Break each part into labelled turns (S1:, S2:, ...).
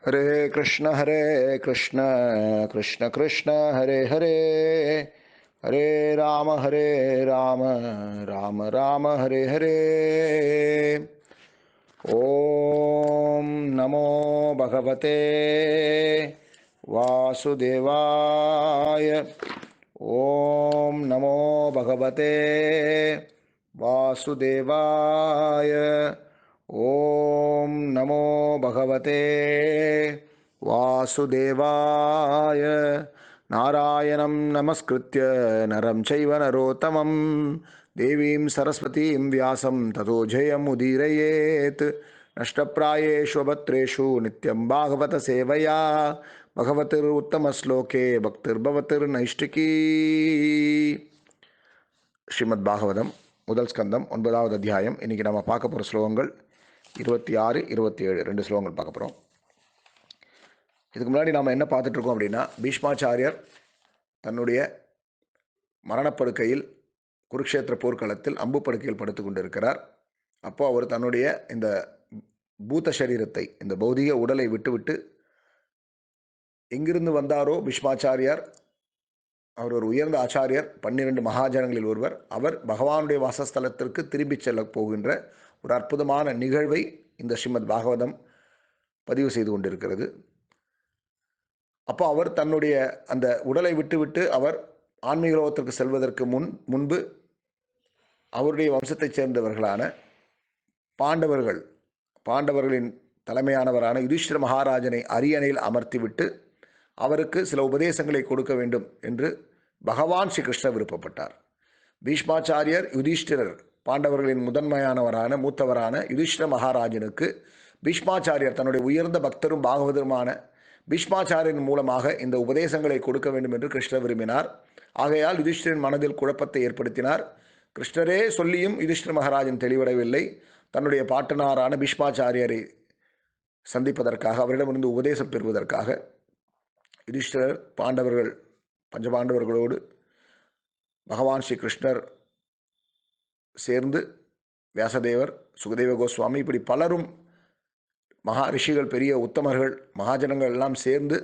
S1: हरे कृष्ण कृष्ण कृष्ण हरे हरे हरे राम राम राम हरे हरे। ओम नमो भगवते वासुदेवाय। ओम नमो भगवते वासुदेवाय। ओम नमो भगवते वासुदेवाय। नारायणं नमस्कृत्य नरं चैव नरोत्तमं देवीं सरस्वतीं व्यासं ततो जयमुदीरयेत्। नष्टप्रायेषु भद्रेषु नित्यं भागवत सेवया भगवतिरुत्तमश्लोके भक्तिर्भवतिर्नैष्टिकी। ஸ்ரீமத் பாகவதம் முதல் ஸ்கந்தம் 9வது அத்தியாயம். இன்றைக்கி நம்ம பார்க்க போகிற ஸ்லோகங்கள் 26, 27 ரெண்டு ஸ்லோகங்கள் பார்க்க போகிறோம். இதுக்கு முன்னாடி நாம் என்ன பார்த்துட்ருக்கோம் அப்படின்னா, பீஷ்மாச்சாரியர் தன்னுடைய மரணப்படுக்கையில் குருக்ஷேத்திர போர்க்களத்தில் அம்பு படுக்கையில் படுத்து கொண்டிருக்கிறார். அப்போது அவர் தன்னுடைய இந்த பூத சரீரத்தை, இந்த பௌதிக உடலை விட்டுவிட்டு எங்கிருந்து வந்தாரோ பீஷ்மாச்சாரியார், அவர் ஒரு உயர்ந்த ஆச்சாரியர், 12 மகாஜனங்களில் ஒருவர். அவர் பகவானுடைய வாசஸ்தலத்திற்கு திரும்பி செல்ல போகின்ற ஒரு அற்புதமான நிகழ்வை இந்த ஸ்ரீமத் பாகவதம் பதிவு செய்து கொண்டிருக்கிறது. அப்போ அவர் தன்னுடைய அந்த உடலை விட்டுவிட்டு அவர் ஆன்மீக லோகத்திற்கு செல்வதற்கு முன்பு அவருடைய வம்சத்தைச் சேர்ந்தவர்களான பாண்டவர்களின் தலைமையானவரான யுதிஷ்டிர மகாராஜனை அரியணையில் அமர்த்திவிட்டு அவருக்கு சில உபதேசங்களை கொடுக்க வேண்டும் என்று பகவான் ஸ்ரீ கிருஷ்ணர் விருப்பப்பட்டார். பீஷ்மாச்சாரியர் யுதிஷ்டிரர் பாண்டவர்களின் முதன்மையானவரான மூத்தவரான யுதிஷ்டிர மகாராஜனுக்கு பீஷ்மாச்சாரியர் தன்னுடைய உயர்ந்த பக்தரும் பாகவதருமான பீஷ்மாச்சாரியரின் மூலமாக இந்த உபதேசங்களை கொடுக்க வேண்டும் என்று கிருஷ்ணர் விரும்பினார். ஆகையால் யுதிஷ்டிரின் மனதில் குழப்பத்தை ஏற்படுத்தினார். கிருஷ்ணரே சொல்லியும் யுதிஷ்டிர மகாராஜன் தெளிவடையவில்லை. தன்னுடைய பாட்டனாரான பீஷ்மாச்சாரியரை சந்திப்பதற்காக, அவரிடமிருந்து உபதேசம் பெறுவதற்காக யுதிஷ்டிரர் பஞ்சபாண்டவர்களோடு பகவான் ஸ்ரீ கிருஷ்ணர் சேர்ந்து, வியாசதேவர், சுகதேவ கோஸ்வாமி, இப்படி பலரும் மகாரிஷிகள், பெரிய உத்தமர்கள், மகாஜனங்கள் எல்லாம் சேர்ந்து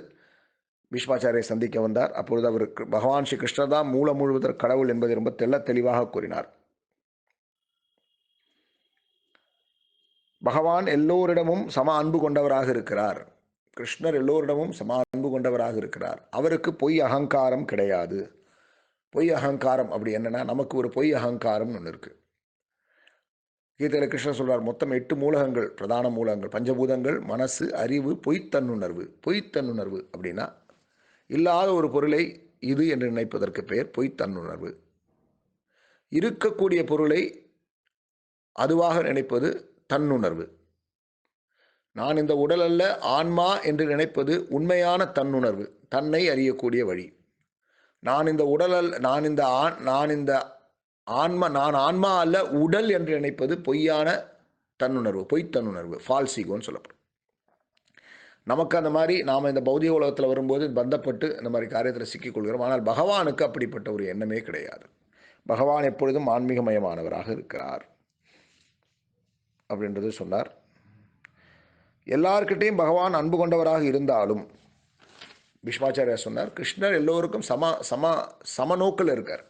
S1: பீஷ்மாச்சாரியை சந்திக்க வந்தார். அப்பொழுது அவர் பகவான் ஸ்ரீ கிருஷ்ணர் தான் மூல முழுவதற் கடவுள் என்பதை ரொம்ப தெளிவாக கூறினார். பகவான் எல்லோரிடமும் சம அன்பு கொண்டவராக இருக்கிறார். கிருஷ்ணர் எல்லோரிடமும் சம அன்பு கொண்டவராக இருக்கிறார். அவருக்கு பொய் அகங்காரம் கிடையாது. பொய் அகங்காரம் அப்படி என்னன்னா, நமக்கு ஒரு பொய் அகங்காரம்னு ஒன்று இருக்குது. கீதையில் கிருஷ்ணர் சொல்றார், மொத்தம் 8 மூலகங்கள், பிரதான மூலகங்கள், பஞ்சபூதங்கள், மனசு, அறிவு, பொய்த்தன்னுணர்வு. பொய்த்தன்னுணர்வு அப்படின்னா இல்லாத ஒரு பொருளை இது என்று நினைப்பதற்கு பெயர் பொய்த்தன்னுணர்வு. இருக்கக்கூடிய பொருளை அதுவாக நினைப்பது தன்னுணர்வு. நான் இந்த உடல் அல்ல, ஆன்மா என்று நினைப்பது உண்மையான தன்னுணர்வு, தன்னை அறியக்கூடிய வழி. நான் இந்த உடல் அல்ல, நான் ஆன்மா அல்ல, உடல் என்று நினைப்பது பொய்யான தன்னுணர்வு, பொய்த்தன்னுணர்வு, ஃபால்சிகோன்னு சொல்லப்படும். நமக்கு அந்த மாதிரி நாம் இந்த பௌதிக உலகத்தில் வரும்போது பந்தப்பட்டு இந்த மாதிரி காரியத்தில் சிக்கிக்கொள்கிறோம். ஆனால் பகவானுக்கு அப்படிப்பட்ட ஒரு எண்ணமே கிடையாது. பகவான் எப்பொழுதும் ஆன்மீகமயமானவராக இருக்கிறார் அப்படின்றது சொன்னார். எல்லார்கிட்டையும் பகவான் அன்பு கொண்டவராக இருந்தாலும் பீஷ்மாச்சாரியார் சொன்னார், கிருஷ்ணர் எல்லோருக்கும் சமநோக்கில் இருக்கார்.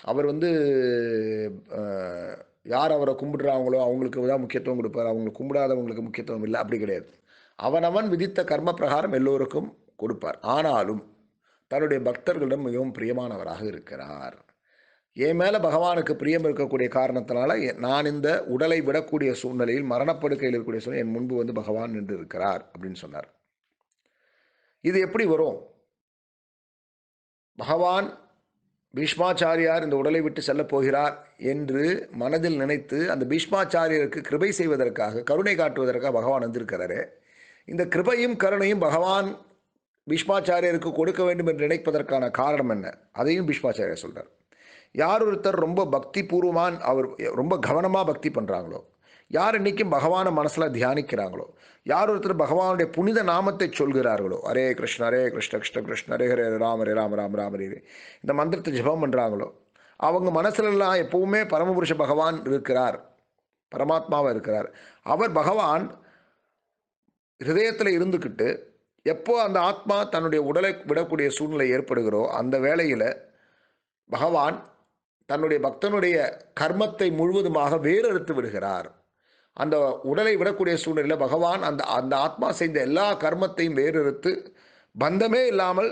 S1: அவர் யார் அவரை கும்பிடுறாங்களோ அவங்களுக்கு தான் முக்கியத்துவம் கொடுப்பார், அவங்க கும்பிடாதவங்களுக்கு முக்கியத்துவம் இல்லை, அப்படி கிடையாது. அவனவன் விதித்த கர்ம பிரகாரம் எல்லோருக்கும் கொடுப்பார். ஆனாலும் தன்னுடைய பக்தர்களிடம் மிகவும் பிரியமானவராக இருக்கிறார். என் மேலே பகவானுக்கு பிரியம் இருக்கக்கூடிய காரணத்தினால நான் இந்த உடலை விடக்கூடிய சூழ்நிலையில், மரணப்படுக்கையில் இருக்கக்கூடிய சூழ்நிலை என் முன்பு பகவான் நின்று இருக்கிறார் அப்படின்னு சொன்னார். இது எப்படி வரும்? பகவான் பீஷ்மாச்சாரியார் இந்த உடலை விட்டு செல்லப் போகிறார் என்று மனதில் நினைத்து அந்த பீஷ்மாச்சாரியருக்கு கிருபை செய்வதற்காக, கருணை காட்டுவதற்காக பகவான் வந்திருக்கிறாரே. இந்த கிருபையும் கருணையும் பகவான் பீஷ்மாச்சாரியருக்கு கொடுக்க வேண்டும் என்று நினைப்பதற்கான காரணம் என்ன? அதையும் பீஷ்மாச்சாரியர் சொல்கிறார். யார் ஒருத்தர் ரொம்ப பக்தி பூர்வமான, அவர் ரொம்ப கவனமாக பக்தி பண்ணுறாங்களோ, யார் இன்றைக்கும் பகவானை மனசில் தியானிக்கிறாங்களோ, யார் ஒருத்தர் பகவானுடைய புனித நாமத்தை சொல்கிறார்களோ, ஹரே கிருஷ்ண கிருஷ்ண கிருஷ்ண ஹரே ஹரே ராம ஹரே ராம ராம ராம ஹரே, இந்த மந்திரத்தை ஜபம் பண்ணுறாங்களோ, அவங்க மனசுலலாம் எப்பவுமே பரமபுருஷ பகவான் இருக்கிறார், பரமாத்மாவாக இருக்கிறார். அவர் பகவான் ஹிருதயத்தில் இருந்துக்கிட்டு எப்போ அந்த ஆத்மா தன்னுடைய உடலை விடக்கூடிய சூழ்நிலை ஏற்படுகிறோ அந்த வேளையில் பகவான் தன்னுடைய பக்தனுடைய கர்மத்தை முழுவதுமாக வேறறுத்து விடுகிறார். அந்த உடலை விடக்கூடிய சூழ்நிலையில் பகவான் அந்த அந்த ஆத்மா செய்த எல்லா கர்மத்தையும் வேறறுத்து பந்தமே இல்லாமல்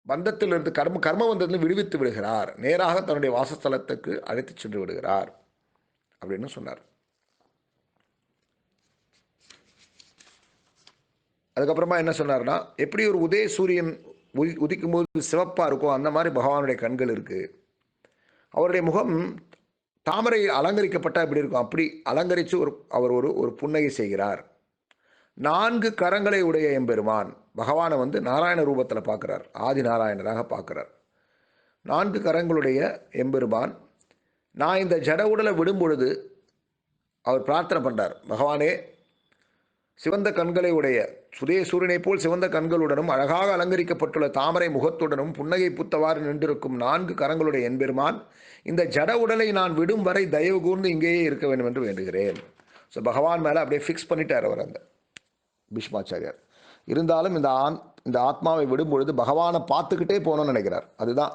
S1: பந்தத்திலிருந்து கர்ம பந்தத்திலிருந்து விடுவித்து விடுகிறார். நேராக தன்னுடைய வாசஸ்தலத்துக்கு அழைத்து சென்று விடுகிறார் அப்படின்னு சொன்னார். அதுக்கப்புறமா என்ன சொன்னார்னா, எப்படி ஒரு உதய சூரியன் உதிக்கும் போது சிவப்பாக இருக்கும் அந்த மாதிரி பகவானுடைய கண்கள் இருக்குது. அவருடைய முகம் தாமரை அலங்கரிக்கப்பட்டால் எப்படி இருக்கும் அப்படி அலங்கரித்து அவர் ஒரு புன்னகை செய்கிறார். 4 கரங்களை உடைய எம்பெருமான் பகவானை நாராயண ரூபத்தில் பார்க்குறார். ஆதி நாராயணராக பார்க்குறார். 4 கரங்களுடைய எம்பெருமான் நான் இந்த ஜட உடலை விடும் பொழுது அவர் பிரார்த்தனை பண்ணுறார். பகவானே, சிவந்த கண்களை உடைய சுதய சூரியனை போல் சிவந்த கண்களுடனும் அழகாக அலங்கரிக்கப்பட்டுள்ள தாமரை முகத்துடனும் புன்னகை புத்தவாறு நின்றிருக்கும் 4 கரங்களுடைய என்பெருமான் இந்த ஜட உடலை நான் விடும் வரை தயவு கூர்ந்து இங்கேயே இருக்க வேண்டும் என்று வேண்டுகிறேன். ஸோ பகவான் மேலே அப்படியே ஃபிக்ஸ் பண்ணிட்டார் அவர் அந்த பீஷ்மாச்சாரியார். இருந்தாலும் இந்த ஆத்மாவை விடும் பொழுது பகவானை பார்த்துக்கிட்டே போகணும்னு நினைக்கிறார். அதுதான்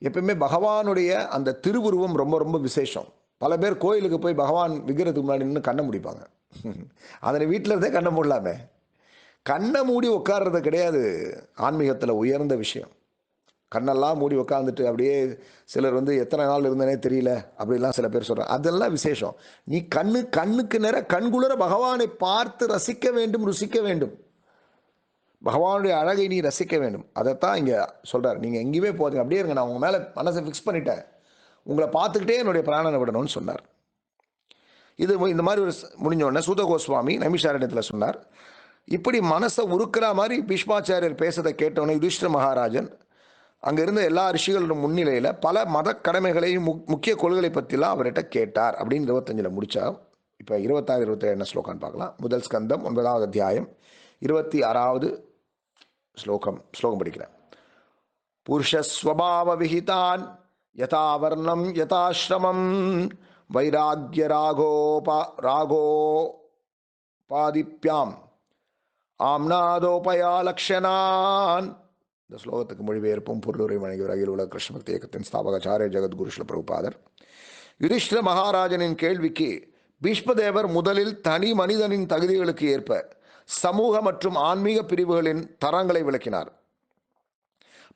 S1: எப்பயுமே பகவானுடைய அந்த திருவுருவம் ரொம்ப ரொம்ப விசேஷம். பல பேர் கோயிலுக்கு போய் பகவான் விக்கிரத்துக்கு முன்னாடி நின்று கண்ணை முடிப்பாங்க. அதனை வீட்டில் இருந்தே கண்ணை மூடலாமே. கண்ணை மூடி உட்கார்றது கிடையாது ஆன்மீகத்தில் உயர்ந்த விஷயம். கண்ணெல்லாம் மூடி உட்காந்துட்டு அப்படியே சிலர் எத்தனை நாள் இருந்தனே தெரியல அப்படிலாம் சில பேர் சொல்கிறாங்க. அதெல்லாம் விசேஷம். நீ கண்ணுக்கு நேர கண்குளிர பகவானை பார்த்து ரசிக்க வேண்டும், ருசிக்க வேண்டும். பகவானுடைய அழகை நீ ரசிக்க வேண்டும். அதைத்தான் இங்கே சொல்கிறார். நீங்கள் எங்கேயுமே போகிறீங்க, அப்படியே இருங்க, நான் உங்கள் மேலே மனசை ஃபிக்ஸ் பண்ணிட்டேன், உங்களை பார்த்துக்கிட்டே என்னுடைய பிராணனை விடணும்னு சொன்னார். இது இந்த மாதிரி ஒரு முடிஞ்ச உடனே சூத கோஸ்வாமி நைமிஷாரண்யத்தில் சொன்னார். இப்படி மனசை உருக்கிற மாதிரி பீஷ்மாச்சாரியர் பேசுறதை கேட்டவொடனே யுதிஷ்டிர மகாராஜன் அங்கே இருந்த எல்லா ரிஷிகளோட முன்னிலையில் பல மத கடமைகளையும் முக்கிய கொள்கைகளை பற்றிலாம் அவர்கிட்ட கேட்டார். அப்படின்னு 25 முடிச்சா. இப்போ 26, 27 என்ன ஸ்லோகான்னு பார்க்கலாம். முதல் ஸ்கந்தம் 9வது அத்தியாயம் 26வது ஸ்லோகம் படிக்கிறேன். புருஷஸ்வபாவ விஹிதான் யதா வர்ணம் யதாஸ்ரமம் வைராக்ய ராகோபாதிப்யாம் ஆம்னாதோபயா லக்ஷனான். இந்த ஸ்லோகத்துக்கு மொழிபெயர்ப்பும் பொருளுரை வழங்கியவர் அகில உலக கிருஷ்ண பக்தி இயக்கத்தின் ஸ்தாபகாச்சாரிய ஜெகத்குரு ஸ்ரீல பிரபுபாதர். யுதிஷ்டிர மகாராஜனின் கேள்விக்கு பீஷ்மதேவர் முதலில் தனி மனிதனின் தகுதிகளுக்கு ஏற்ப சமூக மற்றும் ஆன்மீக பிரிவுகளின் தரங்களை விளக்கினார்.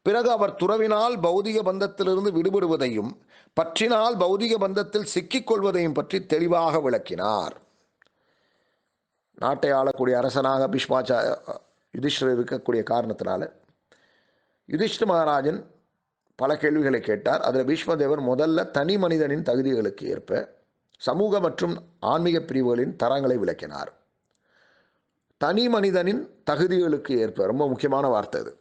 S1: பிறகு அவர் துறவினால் பௌதிக பந்தத்திலிருந்து விடுபடுவதையும் பற்றினால் பௌதிக பந்தத்தில் சிக்கிக்கொள்வதையும் பற்றி தெளிவாக விளக்கினார். நாட்டை ஆளக்கூடிய அரசனாக யுதிஷ்டிரர் இருக்கக்கூடிய காரணத்தினால யுதிஷ்டிர மகாராஜன் பல கேள்விகளை கேட்டார். அதில் பீஷ்மதேவர் முதல்ல தனி மனிதனின் தகுதிகளுக்கு ஏற்ப சமூக மற்றும் ஆன்மீக பிரிவுகளின் தரங்களை விளக்கினார். தனி மனிதனின் தகுதிகளுக்கு ஏற்ப ரொம்ப முக்கியமான வார்த்தை அது.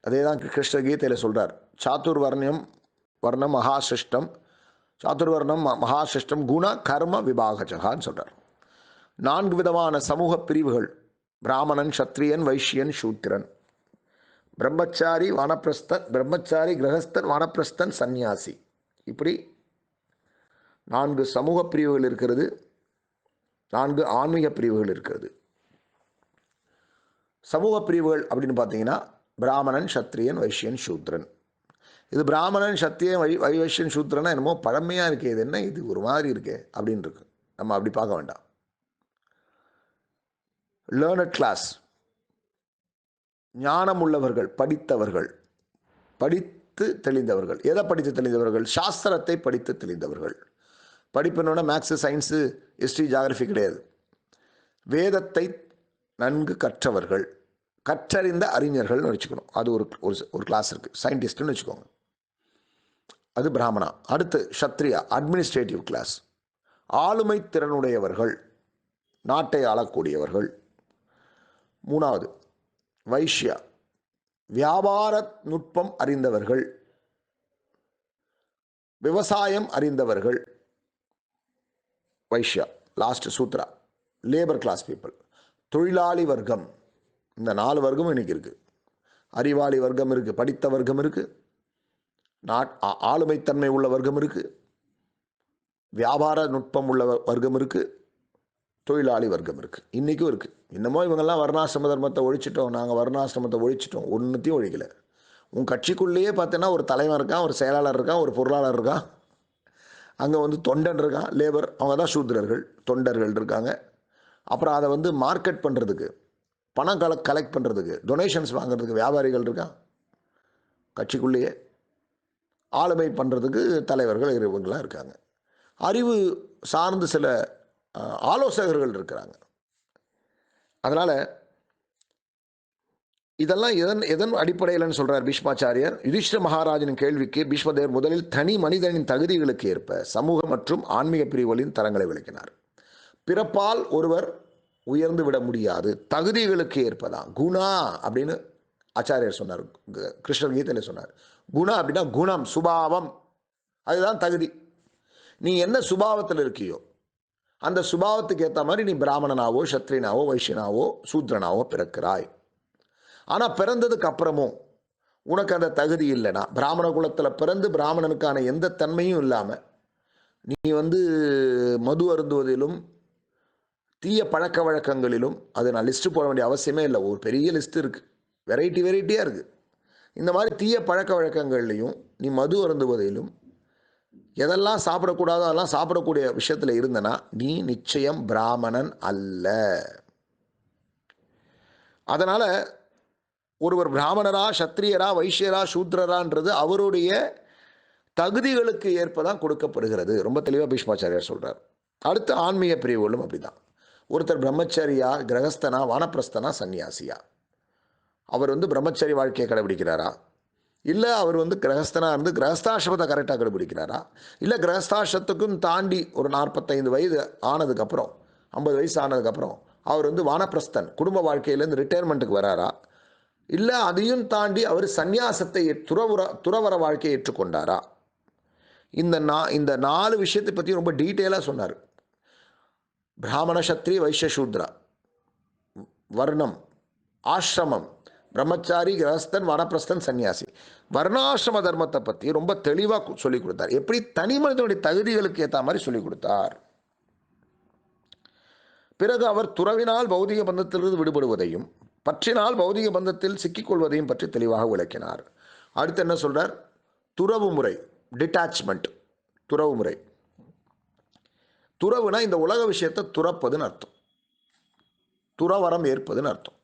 S1: அதே தான் கிருஷ்ண கீதையில் சொல்கிறார். வர்ணம் மகாசிருஷ்டம், சாத்துர்வர்ணம் மகாசிருஷ்டம் குண கர்ம விபாகஜகான்னு சொல்கிறார். 4 விதமான சமூக பிரிவுகள்: பிராமணன், சத்திரியன், வைஷ்யன், சூத்திரன், பிரம்மச்சாரி, கிரகஸ்தன், வானப்பிரஸ்தன், சந்நியாசி. இப்படி 4 சமூக பிரிவுகள் இருக்கிறது, 4 ஆன்மீக பிரிவுகள் இருக்கிறது. சமூக பிரிவுகள் அப்படின்னு பார்த்தீங்கன்னா பிராமணன், சத்திரியன், வைஷ்யன், சூத்திரன். இது பிராமணன், சத்திரியன், வைஷ்யன், சூத்திரனா என்னமோ பழமையாக இருக்கே, இது என்ன இது ஒரு மாதிரி இருக்கே அப்படின்னு இருக்கு. நம்ம அப்படி பார்க்க வேண்டாம். லேர்னட் கிளாஸ், ஞானம் உள்ளவர்கள், படித்தவர்கள், படித்து தெளிந்தவர்கள். எதை படித்து தெளிந்தவர்கள்? சாஸ்திரத்தை படித்து தெளிந்தவர்கள். படிப்புன்னு மேக்ஸு, சயின்ஸு, ஹிஸ்ட்ரி, ஜியாகிரஃபி கிடையாது. வேதத்தை நன்கு கற்றவர்கள், கற்றறிந்த அறிஞர்கள்னு வச்சுக்கணும். அது ஒரு கிளாஸ் இருக்குது. சயின்டிஸ்ட்னு வச்சுக்கோங்க, அது பிராமணா. அடுத்து சத்ரியா, அட்மினிஸ்ட்ரேட்டிவ் கிளாஸ், ஆளுமை திறனுடையவர்கள், நாட்டை ஆளக்கூடியவர்கள். 3வது வைஷ்யா, வியாபார நுட்பம் அறிந்தவர்கள், விவசாயம் அறிந்தவர்கள், Vaishya. Last Shudra, labour class people, தொழிலாளி வர்க்கம். இந்த 4 வர்க்கமும் இன்னைக்கு இருக்குது. அறிவாளி வர்க்கம் இருக்குது, படித்த வர்க்கம் இருக்குது, ஆளுமைத்தன்மை உள்ள வர்க்கம் இருக்குது, வியாபார நுட்பம் உள்ள வர்க்கம் இருக்குது, தொழிலாளி வர்க்கம் இருக்குது, இன்றைக்கும் இருக்குது. இன்னமும் இவங்கெல்லாம் வர்ணாசிரம தர்மத்தை ஒழிச்சிட்டோம், நாங்கள் வர்ணாசிரமத்தை ஒழிச்சிட்டோம், ஒன்றுத்தையும் ஒழிக்கலை. உன் கட்சிக்குள்ளேயே பார்த்தீங்கன்னா ஒரு தலைவன் இருக்கான், ஒரு செயலாளர் இருக்கான், ஒரு பொருளாளர் இருக்கான், அங்கே வந்து தொண்டன் இருக்கான், லேபர், அவங்க தான் சூத்திரர்கள், தொண்டர்கள் இருக்காங்க. அப்புறம் அதை வந்து மார்க்கெட் பண்ணுறதுக்கு, பணம் கலெக்ட் பண்ணுறதுக்கு, டொனேஷன்ஸ் வாங்குறதுக்கு வியாபாரிகள் இருக்கான். கட்சிக்குள்ளேயே ஆளுமை பண்ணுறதுக்கு தலைவர்கள் இவங்களாம் இருக்காங்க. அறிவு சார்ந்து சில ஆலோசகர்கள் இருக்கிறாங்க. அதனால் இதெல்லாம் எதன் அடிப்படையில்னு சொல்கிறார் பீஷ்மாச்சாரியர். யுதிஷ்டிர மகாராஜனின் கேள்விக்கு பீஷ்மதேவர் முதலில் தனி மனிதனின் தகுதிகளுக்கு ஏற்ப சமூக மற்றும் ஆன்மீக பிரிவுகளின் தரங்களை விளக்கினார். பிறப்பால் ஒருவர் உயர்ந்து விட முடியாது, தகுதிகளுக்கு ஏற்பதான். குணா அப்படின்னு ஆச்சாரியர் சொன்னார், கிருஷ்ணர் கீதையில் சொன்னார். குணா அப்படின்னா குணம், சுபாவம், அதுதான் தகுதி. நீ என்ன சுபாவத்தில் இருக்கியோ அந்த சுபாவத்துக்கு ஏற்ற மாதிரி நீ பிராமணனாவோ சத்ரியனாவோ வைஷ்யனாவோ சூத்ரனாவோ பிறக்கிறாய். ஆனால் பிறந்ததுக்கு அப்புறமும் உனக்கு அந்த தகுதி இல்லைனா, பிராமண குலத்தில் பிறந்து பிராமணனுக்கான எந்த தன்மையும் இல்லாமல் நீ வந்து மது அருந்துவதிலும் தீய பழக்க வழக்கங்களிலும், அது நான் லிஸ்ட்டு போட வேண்டிய அவசியமே இல்லை, ஒரு பெரிய லிஸ்ட்டு இருக்குது, வெரைட்டியாக இருக்குது. இந்த மாதிரி தீய பழக்க வழக்கங்கள்லையும் நீ மது அருந்துவதிலும் எதெல்லாம் சாப்பிடக்கூடாதோ அதெல்லாம் சாப்பிடக்கூடிய விஷயத்தில் இருந்தனா நீ நிச்சயம் பிராமணன் அல்ல. அதனால் ஒருவர் பிராமணரா சத்திரியரா வைஷ்யரா சூத்ரரான்றது அவருடைய தகுதிகளுக்கு ஏற்பதான் கொடுக்கப்படுகிறது. ரொம்ப தெளிவாக பீஷ்மாச்சாரியார் சொல்கிறார். அடுத்து ஆன்மீக பிரிவுகளும் அப்படிதான். ஒருத்தர் பிரம்மச்சரியா, கிரகஸ்தனா, வானப்பிரஸ்தனா, சன்னியாசியா, அவர் வந்து பிரம்மச்சரி வாழ்க்கையை கடைபிடிக்கிறாரா, இல்லை அவர் வந்து கிரகஸ்தனாக இருந்து கிரகஸ்தாசிரமத்தை கரெக்டாக கடைபிடிக்கிறாரா, இல்லை கிரகஸ்தாசிரத்துக்கும் தாண்டி ஒரு 45 வயது ஆனதுக்கப்புறம் 50 வயசு ஆனதுக்கப்புறம் அவர் வந்து வானப்பிரஸ்தன் குடும்ப வாழ்க்கையிலேருந்து ரிட்டையர்மெண்ட்டுக்கு வராரா, இல்லை அதையும் தாண்டி அவர் சந்நியாசத்தை துறவர வாழ்க்கையை ஏற்றுக்கொண்டாரா. இந்த 4 விஷயத்தை பற்றி ரொம்ப டீட்டெயிலாக சொன்னார். பிராமண சத்ரி வைஷ்ய சூத்ரா, வர்ணம், ஆசிரமம், பிரம்மச்சாரி, கிரகஸ்தன், வானப்பிரஸ்தன், சன்னியாசி, வர்ணாசிரம தர்மத்தை பற்றி ரொம்ப தெளிவாக சொல்லிக் கொடுத்தார். எப்படி தனி மனிதனுடைய தகுதிகளுக்கு ஏற்ற மாதிரி சொல்லிக் கொடுத்தார். பிறகு அவர் துறவினால் பௌதிக பந்தத்திலிருந்து விடுபடுவதையும் பற்றினால் பௌதிக பந்தத்தில் சிக்கிக்கொள்வதையும் பற்றி தெளிவாக விளக்கினார். அடுத்து என்ன சொல்றார்? துறவு முறை, டிட்டாச்மெண்ட், துறவு முறை. துறவுனா இந்த உலக விஷயத்தை துறப்பதுன்னு அர்த்தம், துறவரம் ஏற்பதுன்னு அர்த்தம்.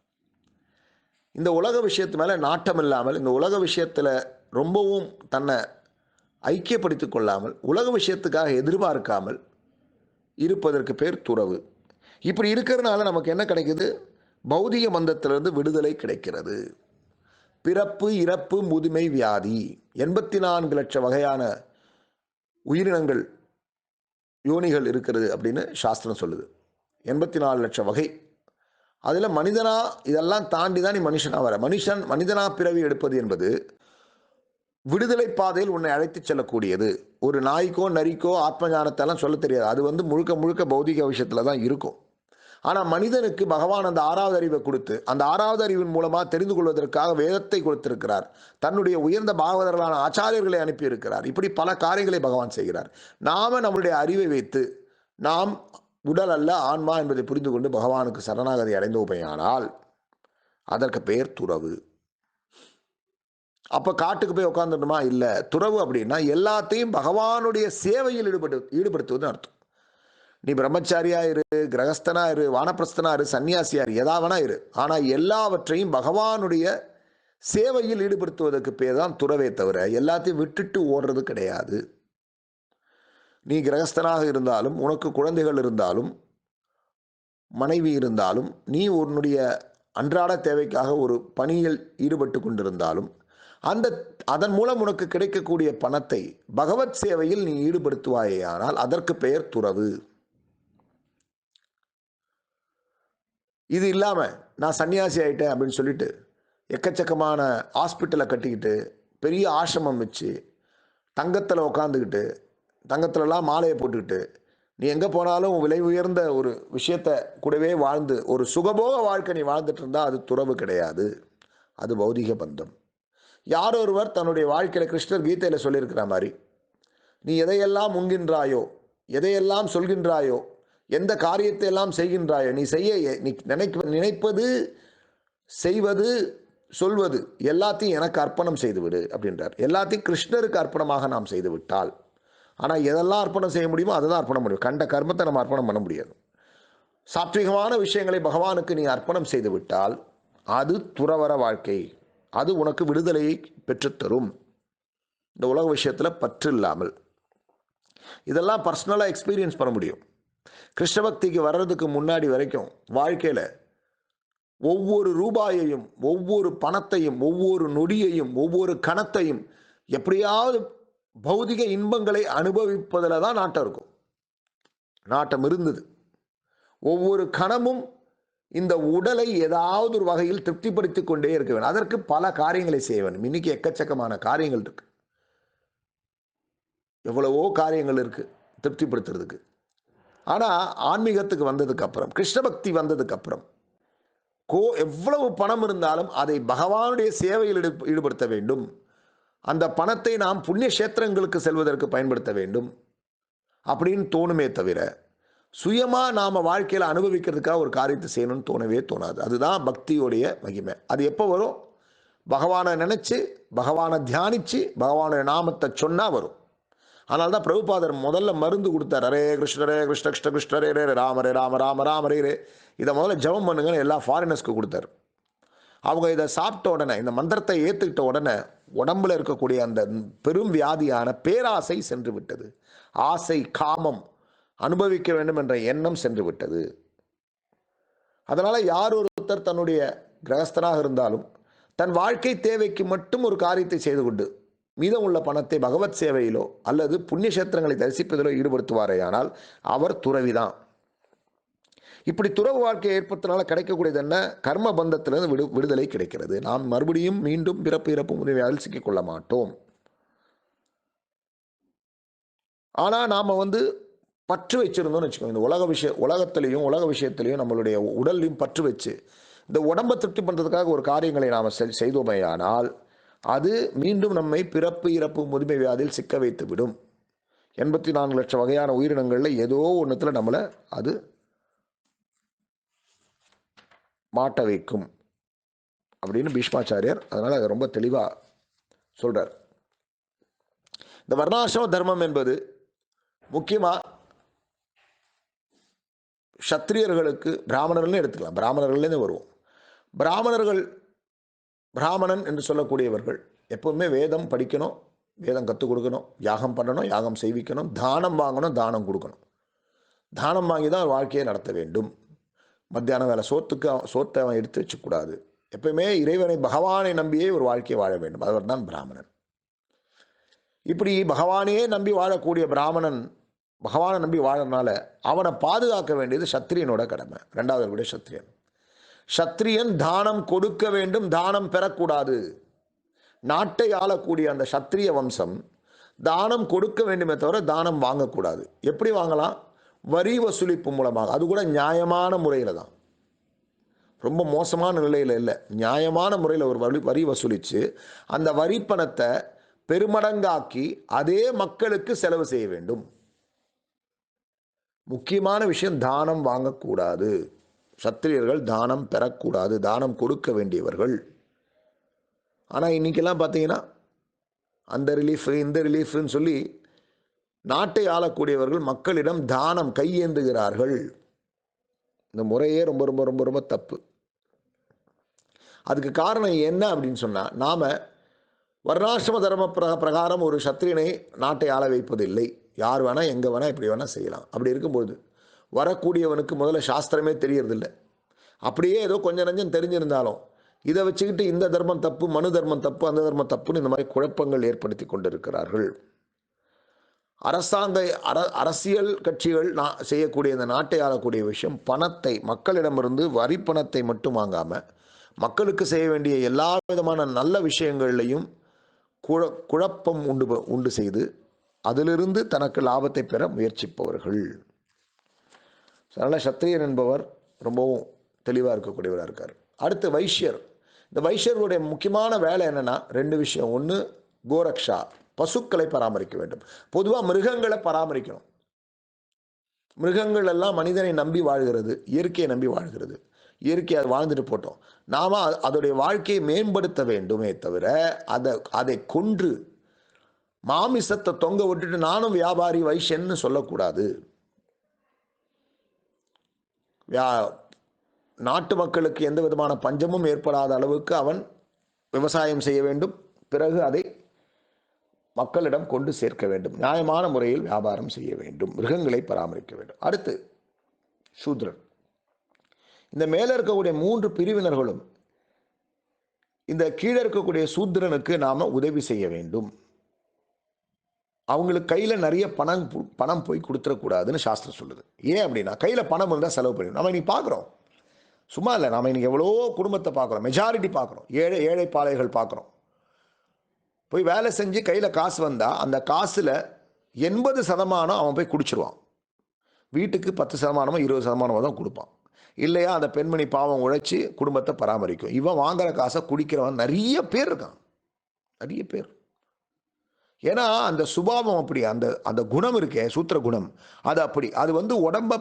S1: இந்த உலக விஷயத்து மேலே நாட்டம் இல்லாமல், இந்த உலக விஷயத்தில் ரொம்பவும் தன்னை ஐக்கியப்படுத்திக் கொள்ளாமல், உலக விஷயத்துக்காக எதிர்பார்க்காமல் இருப்பதற்கு பேர் துறவு. இப்படி இருக்கிறதுனால நமக்கு என்ன கிடைக்குது? பௌதிக பந்தத்திலிருந்து விடுதலை கிடைக்கிறது. பிறப்பு, இறப்பு, முதுமை, வியாதி, 84 லட்சம் வகையான உயிரினங்கள், யோனிகள் இருக்கிறது அப்படின்னு சாஸ்திரம் சொல்லுது. 84 லட்சம் வகை. அதில் மனிதனா இதெல்லாம் தாண்டி தான் நீ மனுஷனாக வர. மனிதனா பிறவி எடுப்பது என்பது விடுதலை பாதையில் உன்னை அழைத்து செல்லக்கூடியது. ஒரு நாய்க்கோ நரிக்கோ ஆத்ம ஞானத்தெல்லாம் சொல்ல தெரியாது, அது வந்து முழுக்க முழுக்க பௌதிக விஷயத்தில் தான் இருக்கும். ஆனால் மனிதனுக்கு பகவான் அந்த 6வது அறிவை கொடுத்து, அந்த 6வது அறிவின் மூலமாக தெரிந்து கொள்வதற்காக வேதத்தை கொடுத்திருக்கிறார், தன்னுடைய உயர்ந்த பாகவதர்களான ஆச்சாரியர்களை அனுப்பியிருக்கிறார். இப்படி பல காரியங்களை பகவான் செய்கிறார். நாம நம்முடைய அறிவை வைத்து நாம் உடல் அல்ல ஆன்மா என்பதை புரிந்து கொண்டு பகவானுக்கு சரணாகதி அடைந்தோமையானால் அதற்கு பெயர் துறவு. அப்போ காட்டுக்கு போய் உட்காந்துட்டுமா? இல்லை. துறவு அப்படின்னா எல்லாத்தையும் பகவானுடைய சேவையில் ஈடுபடுத்துவதுன்னு அர்த்தம். நீ பிரம்மச்சாரியா இரு, கிரகஸ்தனா இரு, வானப்பிரஸ்தனா இரு, சன்னியாசியா இரு, எதாவனா இரு, ஆனால் எல்லாவற்றையும் பகவானுடைய சேவையில் ஈடுபடுத்துவதற்கு பேர் தான் துறவே தவிர எல்லாத்தையும் விட்டுட்டு ஓடுறது கிடையாது. நீ கிரகஸ்தனாக இருந்தாலும், உனக்கு குழந்தைகள் இருந்தாலும், மனைவி இருந்தாலும், நீ உன்னுடைய அன்றாட தேவைக்காக ஒரு பணியில் ஈடுபட்டு கொண்டிருந்தாலும் அதன் மூலம் உனக்கு கிடைக்கக்கூடிய பணத்தை பகவத் சேவையில் நீ ஈடுபடுத்துவாயேயானால் அதற்கு பெயர் துறவு. இது இல்லாமல் நான் சன்னியாசி ஆகிட்டேன் அப்படின்னு சொல்லிட்டு எக்கச்சக்கமான ஹாஸ்பிட்டலை கட்டிக்கிட்டு பெரிய ஆசிரமம் வச்சு தங்கத்தில் உட்காந்துக்கிட்டு தங்கத்திலலாம் மாலையை போட்டுக்கிட்டு நீ எங்கே போனாலும் விலை உயர்ந்த ஒரு விஷயத்தை கூடவே வாழ்ந்து ஒரு சுகபோக வாழ்க்கை நீ வாழ்ந்துட்டு இருந்தால் அது துறவு கிடையாது, அது பௌதிக பந்தம். யார் ஒருவர் தன்னுடைய வாழ்க்கையில் கிருஷ்ணர் கீதையில் சொல்லியிருக்கிற மாதிரி நீ எதையெல்லாம் உண்கின்றாயோ, எதையெல்லாம் சொல்கின்றாயோ, எந்த காரியத்தை எல்லாம் செய்கின்றாயோ, நீ நினைப்பது, செய்வது, சொல்வது எல்லாத்தையும் எனக்கு அர்ப்பணம் செய்துவிடு அப்படின்றார். எல்லாத்தையும் கிருஷ்ணருக்கு அர்ப்பணமாக நாம் செய்து விட்டால், ஆனால் எதெல்லாம் அர்ப்பணம் செய்ய முடியுமோ அதை தான் அர்ப்பணம் முடியும். கண்ட கர்மத்தை நம்ம அர்ப்பணம் பண்ண முடியாது. சாத்விகமான விஷயங்களை பகவானுக்கு நீ அர்ப்பணம் செய்து விட்டால் அது துறவற வாழ்க்கை. அது உனக்கு விடுதலையை பெற்றுத்தரும். இந்த உலக விஷயத்தில் பற்று இல்லாமல் இதெல்லாம் பர்சனலாக எக்ஸ்பீரியன்ஸ் பண்ண முடியும். கிருஷ்ண பக்திக்கு வர்றதுக்கு முன்னாடி வரைக்கும் வாழ்க்கையில் ஒவ்வொரு ரூபாயையும், ஒவ்வொரு பணத்தையும், ஒவ்வொரு நொடியையும், ஒவ்வொரு கணத்தையும் எப்படியாவது பௌதிக இன்பங்களை அனுபவிப்பதில் தான் நாட்டம் இருக்கும். நாட்டம் இருந்தது. ஒவ்வொரு கணமும் இந்த உடலை ஏதாவது ஒரு வகையில் திருப்திப்படுத்திக் கொண்டே இருக்க வேண்டும். அதற்கு பல காரியங்களை செய்ய வேண்டும். இன்னைக்கு எக்கச்சக்கமான காரியங்கள் இருக்கு, எவ்வளவோ காரியங்கள் இருக்கு திருப்திப்படுத்துறதுக்கு. ஆனால் ஆன்மீகத்துக்கு வந்ததுக்கு அப்புறம், கிருஷ்ண பக்தி வந்ததுக்கு அப்புறம் எவ்வளவு பணம் இருந்தாலும் அதை பகவானுடைய சேவையில் ஈடுபடுத்த வேண்டும். அந்த பணத்தை நாம் புண்ணிய கஷேத்திரங்களுக்கு செல்வதற்கு பயன்படுத்த வேண்டும் அப்படின்னு தோணுமே தவிர, சுயமாக நாம் வாழ்க்கையில் அனுபவிக்கிறதுக்காக ஒரு காரியத்தை செய்யணும்னு தோணவே தோணாது. அதுதான் பக்தியோடைய மகிமை. அது எப்போ வரும்? பகவானை நினச்சி, பகவானை தியானித்து, பகவானுடைய நாமத்தை சொன்னால் வரும். அதனால தான் பிரபுபாதர் முதல்ல மருந்து கொடுத்தார். ஹரே கிருஷ்ணரே கிருஷ்ண கிருஷ்ண கிருஷ்ணரே ரே ராமரே ராம ராம ராமரே ரே. இதை முதல்ல ஜெபம் பண்ணுங்கன்னு எல்லா ஃபாரினர்ஸ்க்கு கொடுத்தார். அவங்க இதை சாப்பிட்ட உடனே, இந்த மந்திரத்தை ஏற்றுக்கிட்ட உடனே உடம்புல இருக்கக்கூடிய அந்த பெரும் வியாதியான பேராசை சென்று விட்டது. ஆசை, காமம், அனுபவிக்க வேண்டும் என்ற எண்ணம் சென்று விட்டது. அதனால் யார் ஒருத்தர் தன்னுடைய கிரகஸ்தனாக இருந்தாலும் தன் வாழ்க்கை தேவைக்கு மட்டும் ஒரு காரியத்தை செய்து கொண்டு மீதம் உள்ள பணத்தை பகவத் சேவையிலோ அல்லது புண்ணிய கஷேத்திரங்களை தரிசிப்பதிலோ ஈடுபடுத்துவாரேயானால் அவர் துறவிதான். இப்படி துறவு வாழ்க்கை ஏற்படுத்தினால கிடைக்கக்கூடியது என்ன? கர்ம பந்தத்திலிருந்து விடுதலை கிடைக்கிறது. நாம் மறுபடியும் மீண்டும் பிறப்பு இறப்பு உதவியால் சிக்கிக்கொள்ள மாட்டோம். ஆனால் நாம் பற்று வச்சிருந்தோம்னு வச்சுக்கோங்க. இந்த உலகத்திலையும் உலக விஷயத்திலையும் நம்மளுடைய உடல்லையும் பற்று வச்சு இந்த உடம்பை திருப்தி பண்ணுறதுக்காக ஒரு காரியங்களை நாம் செய்தோமேயானால் அது மீண்டும் நம்மை பிறப்பு இறப்பு முதுமை வியாதியில் சிக்க வைத்து விடும். 84 லட்சம் வகையான உயிரினங்களில் ஏதோ ஒன்றுத்தில் நம்மளை அது மாட்ட வைக்கும் அப்படின்னு பீஷ்மாச்சாரியர் அதனால் அதை ரொம்ப தெளிவாக சொல்கிறார். இந்த வர்ணாசிரம தர்மம் என்பது முக்கியமாக சத்திரியர்களுக்கு, பிராமணர்கள்னு எடுத்துக்கலாம், பிராமணர்கள்லேருந்து வருவோம். பிராமணன் என்று சொல்லக்கூடியவர்கள் எப்பவுமே வேதம் படிக்கணும், வேதம் கற்றுக் கொடுக்கணும், யாகம் பண்ணணும், யாகம் செய்விக்கணும், தானம் வாங்கணும், தானம் கொடுக்கணும். தானம் வாங்கி தான் வாழ்க்கையை நடத்த வேண்டும். மத்தியான வேலை சோத்தை அவன் எடுத்து வச்சுக்கூடாது. எப்பவுமே இறைவனை, பகவானை நம்பியே ஒரு வாழ்க்கையை வாழ வேண்டும். அவர் தான் பிராமணன். இப்படி பகவானையே நம்பி வாழக்கூடிய பிராமணன் பகவானை நம்பி வாழறதுனால அவனை பாதுகாக்க வேண்டியது சத்திரியனோட கடமை. ரெண்டாவது கூட சத்திரியன் தானம் கொடுக்க வேண்டும், தானம் பெறக்கூடாது. நாட்டை ஆளக்கூடிய அந்த சத்திரிய வம்சம் தானம் கொடுக்க வேண்டுமே தவிர தானம் வாங்கக்கூடாது. எப்படி வாங்கலாம்? வரி வசூலிப்பு மூலமாக. அது கூட நியாயமான முறையில் தான், ரொம்ப மோசமான நிலையில் இல்லை. நியாயமான முறையில் ஒரு வரி வசூலித்து அந்த வரி பணத்தை பெருமடங்காக்கி அதே மக்களுக்கு செலவு செய்ய வேண்டும். முக்கியமான விஷயம், தானம் வாங்கக்கூடாது. சத்திரியர்கள் தானம் பெறக்கூடாது, தானம் கொடுக்க வேண்டியவர்கள். ஆனால் இன்றைக்கெல்லாம் பார்த்தீங்கன்னா அந்த ரிலீஃபு இந்த ரிலீஃப்னு சொல்லி நாட்டை ஆளக்கூடியவர்கள் மக்களிடம் தானம் கையேந்துகிறார்கள். இந்த முறையே ரொம்ப ரொம்ப ரொம்ப ரொம்ப தப்பு. அதுக்கு காரணம் என்ன அப்படின்னு சொன்னால், நாம் வர்ணாசிரம தர்ம பிரகாரம் ஒரு சத்திரியனை நாட்டை ஆள வைப்பதில்லை. யார் வேணால் எங்கே வேணால் எப்படி வேணால் செய்யலாம். அப்படி இருக்கும்போது வரக்கூடியவனுக்கு முதல்ல சாஸ்திரமே தெரியறதில்லை. அப்படியே ஏதோ கொஞ்சம் நஞ்சம் தெரிஞ்சிருந்தாலும் இதை வச்சுக்கிட்டு இந்த தர்மம் தப்பு, மனு தர்மம் தப்பு, அந்த தர்மம் தப்புன்னு இந்த மாதிரி குழப்பங்கள் ஏற்படுத்தி கொண்டிருக்கிறார்கள். அரசியல் கட்சிகள் செய்யக்கூடிய இந்த நாட்டை ஆளக்கூடிய விஷயம், பணத்தை மக்களிடமிருந்து வரி பணத்தை மட்டும் வாங்காமல் மக்களுக்கு செய்ய வேண்டிய எல்லா விதமான நல்ல விஷயங்கள்லையும் குழப்பம் உண்டு செய்து அதிலிருந்து தனக்கு லாபத்தை பெற முயற்சிப்பவர்கள். அதனால் சத்திரியன் என்பவர் ரொம்பவும் தெளிவாக இருக்கக்கூடியவராக இருக்கார். அடுத்து வைஷ்யர். இந்த வைஷ்யர்களுடைய முக்கியமான வேலை என்னென்னா 2 விஷயம். ஒன்று கோரக்ஷா, பசுக்களை பராமரிக்க வேண்டும். பொதுவாக மிருகங்களை பராமரிக்கணும். மிருகங்கள் எல்லாம் மனிதனை நம்பி வாழ்கிறது, இயற்கையை நம்பி வாழ்கிறது. இயற்கை அது வாழ்ந்துட்டு போட்டோம். நாம அதோடைய வாழ்க்கையை மேம்படுத்த வேண்டுமே தவிர, அதை கொன்று மாமிசத்தை தொங்க விட்டுட்டு நானும் வியாபாரி வைஷ்யன்னு சொல்லக்கூடாது. நாட்டு மக்களுக்கு எந்த விதமான பஞ்சமும் ஏற்படாத அளவுக்கு அவன் விவசாயம் செய்ய வேண்டும். பிறகு அதை மக்களிடம் கொண்டு சேர்க்க வேண்டும். நியாயமான முறையில் வியாபாரம் செய்ய வேண்டும். மிருகங்களை பராமரிக்க வேண்டும். அடுத்து சூத்ரன். இந்த மேல இருக்கக்கூடிய 3 பிரிவினர்களும் இந்த கீழே இருக்கக்கூடிய சூத்ரனுக்கு நாம உதவி செய்ய வேண்டும். அவங்களுக்கு கையில நிறைய பணம் போய் கொடுத்துடக்கூடாதுன்னு சாஸ்திரம் சொல்லுது. ஏன் அப்படின்னா, கையில பணம் இருந்தால் செலவு பண்ணணும். நம்ம இன்னைக்கு பார்க்குறோம், சும்மா இல்லை, நம்ம இன்னைக்கு எவ்வளோ குடும்பத்தை பார்க்குறோம், மெஜாரிட்டி பார்க்குறோம், ஏழை பாளைகள் பார்க்குறோம். போய் வேலை செஞ்சு கையில் காசு வந்தால் அந்த காசில் 80% அவன் போய் குடிச்சிருவான். வீட்டுக்கு 10% 20% தான் கொடுப்பான். இல்லையா அந்த பெண்மணி பாவம் உழைச்சி குடும்பத்தை பராமரிக்கும். இவன் வாங்குற காசை குடிக்கிறவன் நிறைய பேர் இருக்கான், நிறைய பேர். ஏன்னா அந்த சுபாவம் அப்படி, அந்த அந்த குணம் இருக்கே, சூத்திர குணம், அது அப்படி. அது உடம்ப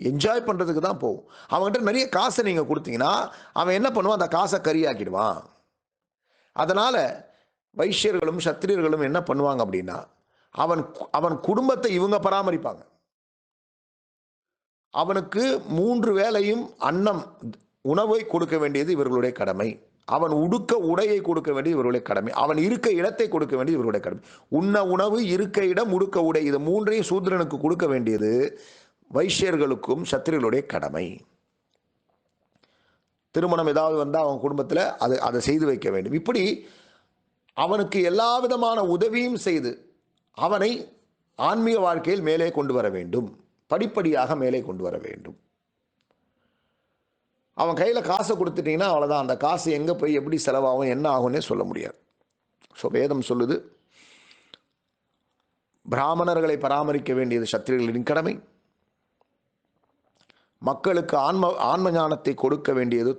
S1: என்ஜாய் பண்ணுறதுக்கு தான் போகும். அவன்கிட்ட நிறைய காசை நீங்கள் கொடுத்தீங்கன்னா அவன் என்ன பண்ணுவான், அந்த காசை கரியாக்கிடுவான். அதனால் வைஷ்யர்களும் சத்திரியர்களும் என்ன பண்ணுவாங்க அப்படின்னா, அவன் குடும்பத்தை இவங்க பராமரிப்பாங்க. அவனுக்கு 3 வேளையும் அன்னம், உணவை கொடுக்க வேண்டியது இவர்களுடைய கடமை. அவன் உடுக்க உடையை கொடுக்க வேண்டியது இவர்களுடைய கடமை. அவன் இருக்க இடத்தை கொடுக்க வேண்டியது இவர்களுடைய கடமை. உண்ண உணவு, இருக்க இடம், உடுக்க உடை, இது 3ஐயும் சூத்ரனுக்கு கொடுக்க வேண்டியது வைஷ்யர்களுக்கும் சத்திரியர்களுடைய கடமை. திருமணம் ஏதாவது வந்தால் அவன் குடும்பத்தில் அதை செய்து வைக்க வேண்டும். இப்படி அவனுக்கு எல்லா விதமான உதவியும் செய்து அவனை ஆன்மீக வாழ்க்கையில் மேலே கொண்டு வர வேண்டும். படிப்படியாக மேலே கொண்டு வர வேண்டும். அவன் கையில் காசை கொடுத்துட்டீங்கன்னா அவ்வளோதான். அந்த காசு எங்கே போய் எப்படி செலவாகும், என்ன ஆகும்னே சொல்ல முடியாது. ஸோ வேதம் சொல்லுது, பிராமணர்களை பராமரிக்க வேண்டியது சத்திரியர்களின் கடமை. மக்களுக்கு ஆன்ம ஞானத்தை கொடுக்க வேண்டியது,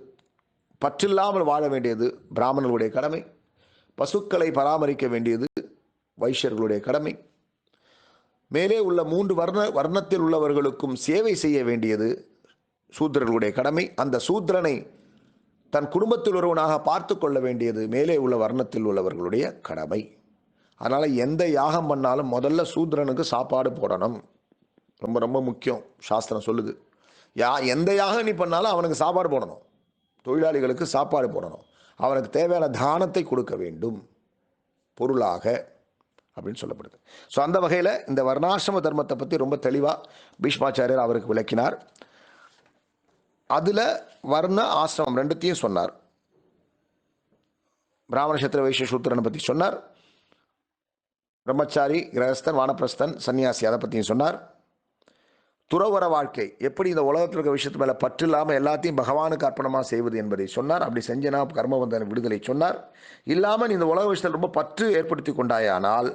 S1: பற்றில்லாமல் வாழ வேண்டியது பிராமணர்களுடைய கடமை. பசுக்களை பராமரிக்க வேண்டியது வைஷ்யர்களுடைய கடமை. மேலே உள்ள 3 வர்ணத்தில் உள்ளவர்களுக்கும் சேவை செய்ய வேண்டியது சூத்ரர்களுடைய கடமை. அந்த சூத்ரனை தன் குடும்பத்தில் ஒருவனாக பார்த்து கொள்ள வேண்டியது மேலே உள்ள வர்ணத்தில் உள்ளவர்களுடைய கடமை. அதனால் எந்த யாகம் பண்ணாலும் முதல்ல சூத்ரனுக்கு சாப்பாடு போடணும். ரொம்ப ரொம்ப முக்கியம், சாஸ்திரம் சொல்லுது. எந்த யாகம் நீ பண்ணாலும் அவனுக்கு சாப்பாடு போடணும். தொழிலாளிகளுக்கு சாப்பாடு போடணும். அவனுக்கு தேவையான தானத்தை கொடுக்க வேண்டும் பொருளாக அப்படின்னு சொல்லப்படுது. ஸோ அந்த வகையில் இந்த வர்ணாசிரம தர்மத்தை பற்றி ரொம்ப தெளிவாக பீஷ்மாச்சாரியர் அவருக்கு விளக்கினார். அதில் வர்ண ஆசிரமம் ரெண்டுத்தையும் சொன்னார். பிராமண சத்திர வைஷ்ய சூத்திரனை பற்றி சொன்னார். பிரம்மச்சாரி, கிரகஸ்தன், வானப்பிரஸ்தன், சன்னியாசி, அதை பற்றியும் சொன்னார். துறவர வாழ்க்கை எப்படி இந்த உலகத்தில் இருக்க விஷயத்து மேலே பற்று இல்லாமல் எல்லாத்தையும் பகவானுக்கு அர்ப்பணமாக செய்வது என்பதை சொன்னார். அப்படி செஞ்சனா கர்மபந்தன விடுதலை சொன்னார். இல்லாமல் நீ இந்த உலக விஷயத்தில் ரொம்ப பற்று ஏற்படுத்தி கொண்டாயானால்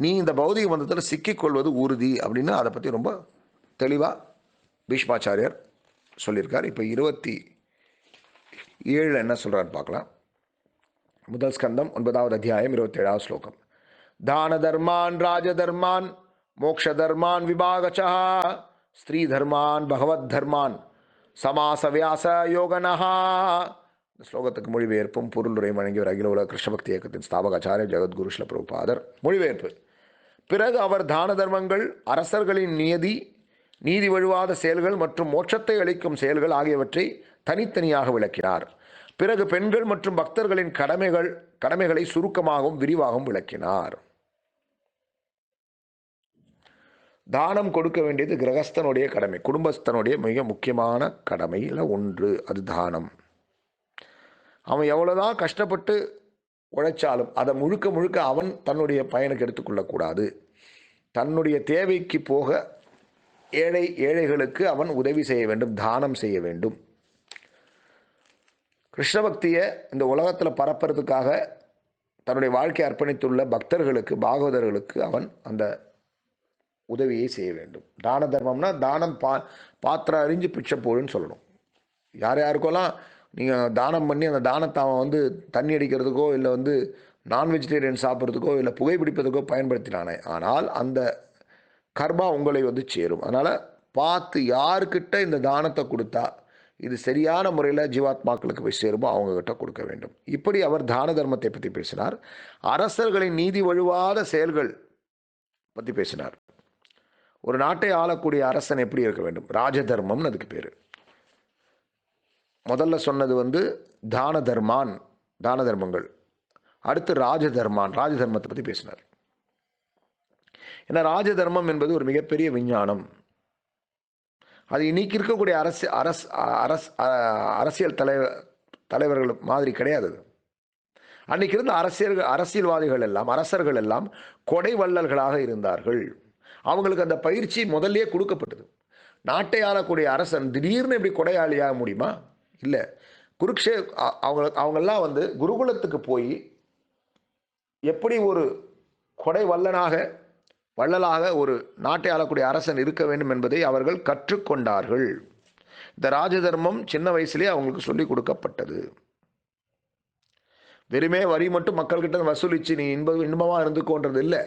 S1: நீ இந்த பௌதிக பந்தத்தில் சிக்கிக்கொள்வது உறுதி அப்படின்னு அதை பற்றி ரொம்ப தெளிவாக பீஷ்மாச்சாரியர் சொல்லியிருக்கார். இப்போ 27 என்ன சொல்கிறான்னு பார்க்கலாம். முதல் ஸ்கந்தம் 9வது அத்தியாயம் 27வது ஸ்லோகம். தான தர்மான் ராஜதர்மான் மோக்ஷ தர்மான் விபாகச்சா ஸ்ரீ தர்மான் பகவத் தர்மான் சமாச வியாச யோகனஹா. இந்த ஸ்லோகத்துக்கு மொழிபெயர்ப்பும் பொருளுரை வழங்கியவர் அகில உலக கிருஷ்ண பக்தி இயக்கத்தின் ஸ்தாபகாச்சாரிய ஜெகத்குரு ஸ்ரீல பிரபுபாதர். மொழிபெயர்ப்பு. பிறகு அவர் தான தர்மங்கள், அரசர்களின் நீதி வழுவாத செயல்கள் மற்றும் மோட்சத்தை அளிக்கும் செயல்கள் ஆகியவற்றை தனித்தனியாக விளக்கினார். பிறகு பெண்கள் மற்றும் பக்தர்களின் கடமைகளை சுருக்கமாகவும் விரிவாகவும் விளக்கினார். தானம் கொடுக்க வேண்டியது கிரகஸ்தனுடைய கடமை, குடும்பஸ்தனுடைய மிக முக்கியமான கடமையில் ஒன்று. அது தானம். அவன் எவ்வளோதான் கஷ்டப்பட்டு உழைச்சாலும் அதை முழுக்க அவன் தன்னுடைய பயனுக்கு எடுத்துக்கொள்ளக்கூடாது. தன்னுடைய தேவைக்கு போக ஏழைகளுக்கு அவன் உதவி செய்ய வேண்டும், தானம் செய்ய வேண்டும். கிருஷ்ண பக்தியை இந்த உலகத்தில் பரப்புறதுக்காக தன்னுடைய வாழ்க்கையை அர்ப்பணித்துள்ள பக்தர்களுக்கு, பாகவதர்களுக்கு அவன் அந்த உதவியை செய்ய வேண்டும். தான தர்மம்னா தானம் பாத்திரம் அறிஞ்சு பிச்சை போடுன்னு சொல்லணும். யாருக்கெல்லாம் நீங்கள் தானம் பண்ணி அந்த தானத்தை அவன் தண்ணி அடிக்கிறதுக்கோ இல்லை நான் வெஜிடேரியன் சாப்பிட்றதுக்கோ இல்லை புகைப்பிடிப்பதுக்கோ பயன்படுத்தினானே, ஆனால் அந்த கர்மா உங்களை சேரும். அதனால் பார்த்து யாருக்கிட்ட இந்த தானத்தை கொடுத்தா இது சரியான முறையில் ஜீவாத்மாக்களுக்கு போய் சேருமோ அவங்கக்கிட்ட கொடுக்க வேண்டும். இப்படி அவர் தான தர்மத்தை பற்றி பேசினார். அரசர்களின் நீதி வழுவாத செயல்கள் பற்றி பேசினார். ஒரு நாட்டை ஆளக்கூடிய அரசன் எப்படி இருக்க வேண்டும்? ராஜ தர்மம்னு அதுக்கு பேர். முதல்ல சொன்னது தான தர்மான், தான தர்மங்கள். அடுத்து ராஜ தர்மான், ராஜ தர்மத்தை பற்றி பேசினார். ஏன்னா ராஜ தர்மம் என்பது ஒரு மிகப்பெரிய விஞ்ஞானம். அது இன்னைக்கு இருக்கக்கூடிய அரசியல் தலைவர்கள் மாதிரி கிடையாது. அன்னைக்கு இருந்த அரசியல்வாதிகள் எல்லாம், அரசர்கள் எல்லாம் கொடை வள்ளல்களாக இருந்தார்கள். அவங்களுக்கு அந்த பயிற்சி முதல்லயே கொடுக்கப்பட்டது. நாட்டை ஆளக்கூடிய அரசன் திடீர்னு எப்படி கொடையாளியாக முடியுமா? இல்லை. அவங்கெல்லாம் குருகுலத்துக்கு போய் எப்படி ஒரு கொடை வள்ளலாக ஒரு நாட்டை ஆளக்கூடிய அரசன் இருக்க வேண்டும் என்பதை அவர்கள் கற்றுக்கொண்டார்கள். இந்த ராஜதர்மம் சின்ன வயசுலேயே அவங்களுக்கு சொல்லிக் கொடுக்கப்பட்டது. வெறுமே வரி மட்டும் மக்கள்கிட்ட வசூலிச்சு நீ இன்பமாக இருந்துக்கோன்றது இல்லை.